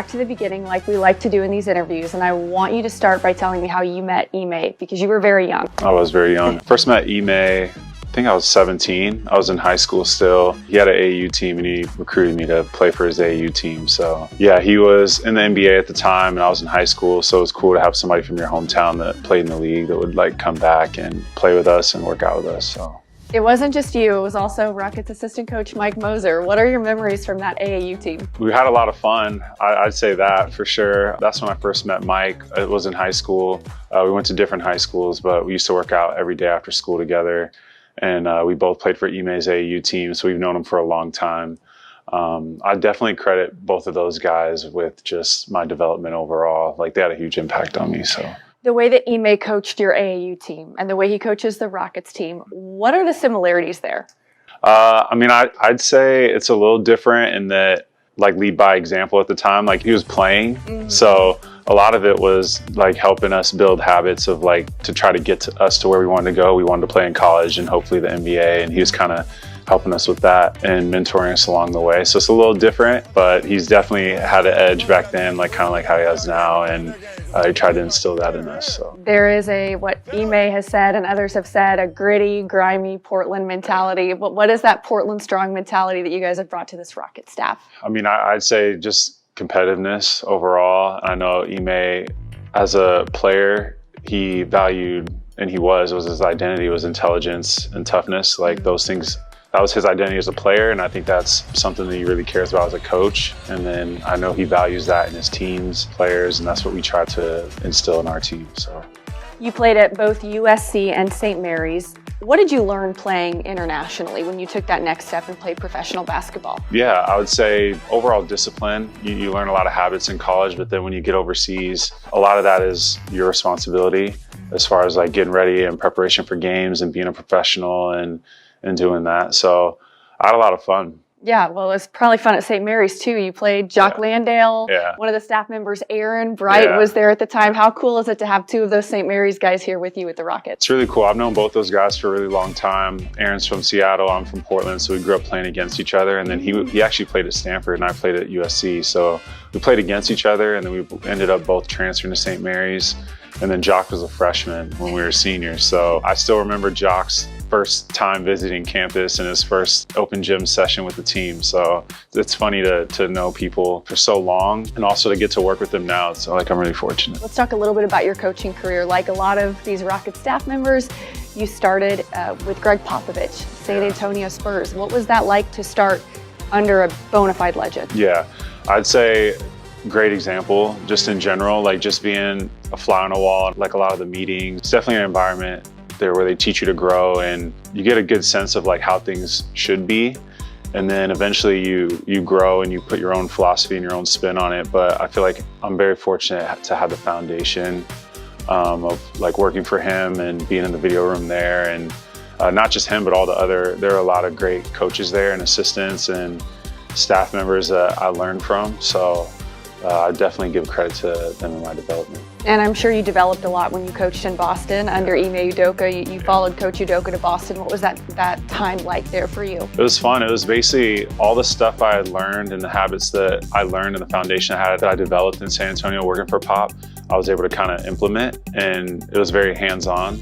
Back to the beginning, like we like to do in these interviews, and I want you to start by telling me how you met Ime, because you were very young. I was very young. First met Ime, I think I was 17. I was in high school still. He had an AAU team and he recruited me to play for his AAU team. So yeah, he was in the NBA at the time and I was in high school. So it was cool to have somebody from your hometown that played in the league that would like come back and play with us and work out with us. So. It wasn't just you, it was also Rockets assistant coach Mike Moser. What are your memories from that AAU team? We had a lot of fun. I'd say that for sure. That's when I first met Mike. It was in high school. We went to different high schools, but we used to work out every day after school together. And we both played for Ime's AAU team, so we've known him for a long time. I definitely credit both of those guys with just my development overall. Like they had a huge impact on me. So. The way that Ime coached your AAU team and the way he coaches the Rockets team, what are the similarities there? I mean, I'd say it's a little different in that, like, lead by example at the time. Like, he was playing, so a lot of it was, like, helping us build habits of, like, to try to get us to where we wanted to go. We wanted to play in college and hopefully the NBA, and he was kind of helping us with that and mentoring us along the way. So it's a little different, but he's definitely had an edge back then, like kind of like how he has now, and he tried to instill that in us. So there is what Ime has said and others have said, a gritty, grimy Portland mentality. But what is that Portland strong mentality that you guys have brought to this Rocket staff? I mean, I'd say just competitiveness overall. I know Ime, as a player, he valued, and he was his identity was intelligence and toughness, like those things. That was his identity as a player, and I think that's something that he really cares about as a coach. And then I know he values that in his teams, players, and that's what we try to instill in our team. So, you played at both USC and St. Mary's. What did you learn playing internationally when you took that next step and played professional basketball? Yeah, I would say overall discipline. You learn a lot of habits in college, but then when you get overseas, a lot of that is your responsibility as far as like getting ready and preparation for games and being a professional and doing that. So I had a lot of fun. Yeah, well, it was probably fun at St. Mary's too. You played Jock Landale. Yeah. One of the staff members, Aaron Bright, was there at the time. How cool is it to have two of those St. Mary's guys here with you with the Rockets? It's really cool. I've known both those guys for a really long time. Aaron's from Seattle, I'm from Portland, so we grew up playing against each other. And then he actually played at Stanford and I played at USC. So we played against each other and then we ended up both transferring to St. Mary's. And then Jock was a freshman when we were seniors. So I still remember Jock's first time visiting campus and his first open gym session with the team. So it's funny to know people for so long and also to get to work with them now. So like I'm really fortunate. Let's talk a little bit about your coaching career. Like a lot of these Rocket staff members, you started with Greg Popovich, San Antonio Spurs. What was that like to start under a bona fide legend? Yeah, I'd say great example just in general, like just being a fly on a wall, like a lot of the meetings. It's definitely an environment there where they teach you to grow and you get a good sense of like how things should be. And then eventually you grow and you put your own philosophy and your own spin on it. But I feel like I'm very fortunate to have the foundation of like working for him and being in the video room there. And not just him, but all there are a lot of great coaches there and assistants and staff members that I learned from. So I definitely give credit to them in my development. And I'm sure you developed a lot when you coached in Boston under Ime Udoka. You followed Coach Udoka to Boston. What was that time like there for you? It was fun. It was basically all the stuff I had learned and the habits that I learned and the foundation I had that I developed in San Antonio working for Pop, I was able to kind of implement, and it was very hands-on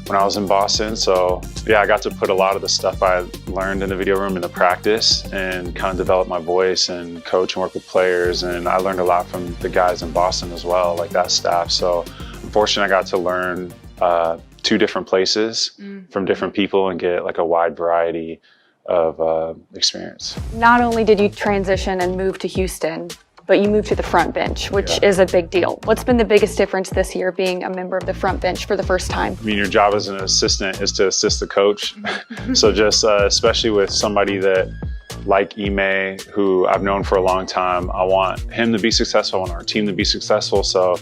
when I was in Boston. So yeah, I got to put a lot of the stuff I learned in the video room into practice and kind of develop my voice and coach and work with players. And I learned a lot from the guys in Boston as well, like that staff. So unfortunately, I got to learn two different places from different people and get like a wide variety of experience. Not only did you transition and move to Houston, but you moved to the front bench, which is a big deal. What's been the biggest difference this year being a member of the front bench for the first time? I mean, your job as an assistant is to assist the coach. So just especially with somebody that like Ime, who I've known for a long time, I want him to be successful, I want our team to be successful. So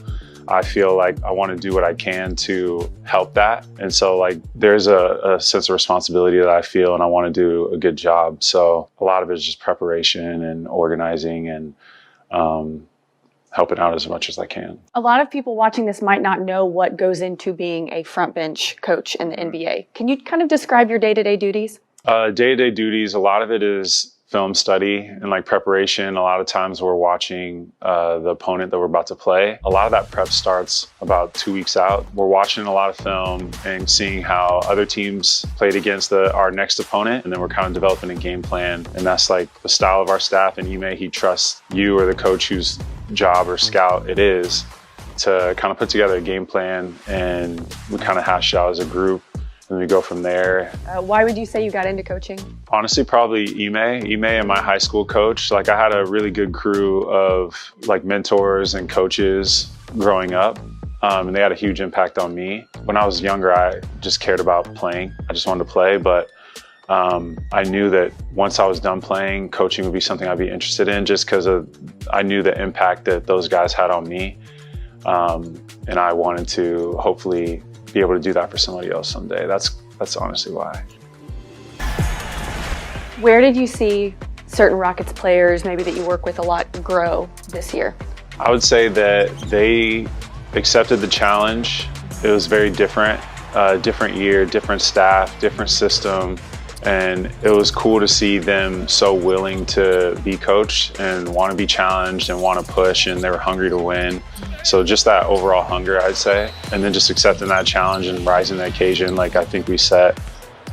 I feel like I want to do what I can to help that. And so like there's a sense of responsibility that I feel and I want to do a good job. So a lot of it is just preparation and organizing and helping out as much as I can. A lot of people watching this might not know what goes into being a front bench coach in the NBA. Can you kind of describe your day-to-day duties? Day-to-day duties, a lot of it is film study and like preparation. A lot of times we're watching the opponent that we're about to play. A lot of that prep starts about 2 weeks out. We're watching a lot of film and seeing how other teams played against our next opponent, and then we're kind of developing a game plan. And that's like the style of our staff. And he trusts you or the coach whose job or scout it is to kind of put together a game plan, and we kind of hash it out as a group. And we go from there. Why would you say you got into coaching? Honestly, probably Ime and my high school coach. Like I had a really good crew of like mentors and coaches growing up, and they had a huge impact on me. When I was younger, I just cared about playing. I just wanted to play, but I knew that once I was done playing, coaching would be something I'd be interested in, just because I knew the impact that those guys had on me, and I wanted to hopefully be able to do that for somebody else someday. That's honestly why. Where did you see certain Rockets players, maybe that you work with a lot, grow this year? I would say that they accepted the challenge. It was very different, different year, different staff, different system. And it was cool to see them so willing to be coached and want to be challenged and want to push, and they were hungry to win. So just that overall hunger, I'd say, and then just accepting that challenge and rising to the occasion. Like I think we set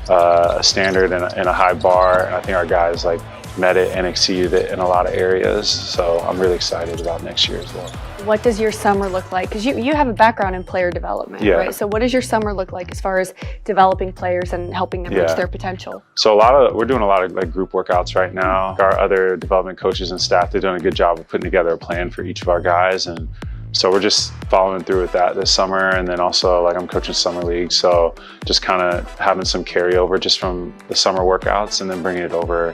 a standard and a high bar, and I think our guys like met it and exceeded it in a lot of areas. So I'm really excited about next year as well. What does your summer look like? Because you have a background in player development, yeah. right? So what does your summer look like as far as developing players and helping them reach their potential? So we're doing a lot of like group workouts right now. Our other development coaches and staff, they're doing a good job of putting together a plan for each of our guys. And so we're just following through with that this summer. And then also like I'm coaching summer league. So just kind of having some carryover just from the summer workouts and then bringing it over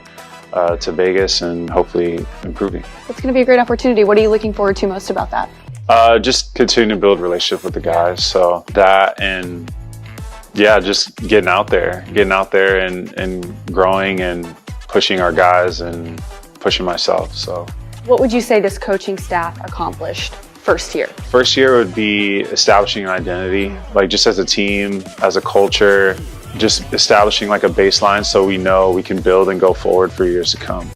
to Vegas and hopefully improving. It's going to be a great opportunity. What are you looking forward to most about that? Just continue to build relationship with the guys. So that, and yeah, just getting out there and growing and pushing our guys and pushing myself. So what would you say this coaching staff accomplished first year? First year would be establishing an identity, like just as a team, as a culture, just establishing like a baseline so we know we can build and go forward for years to come.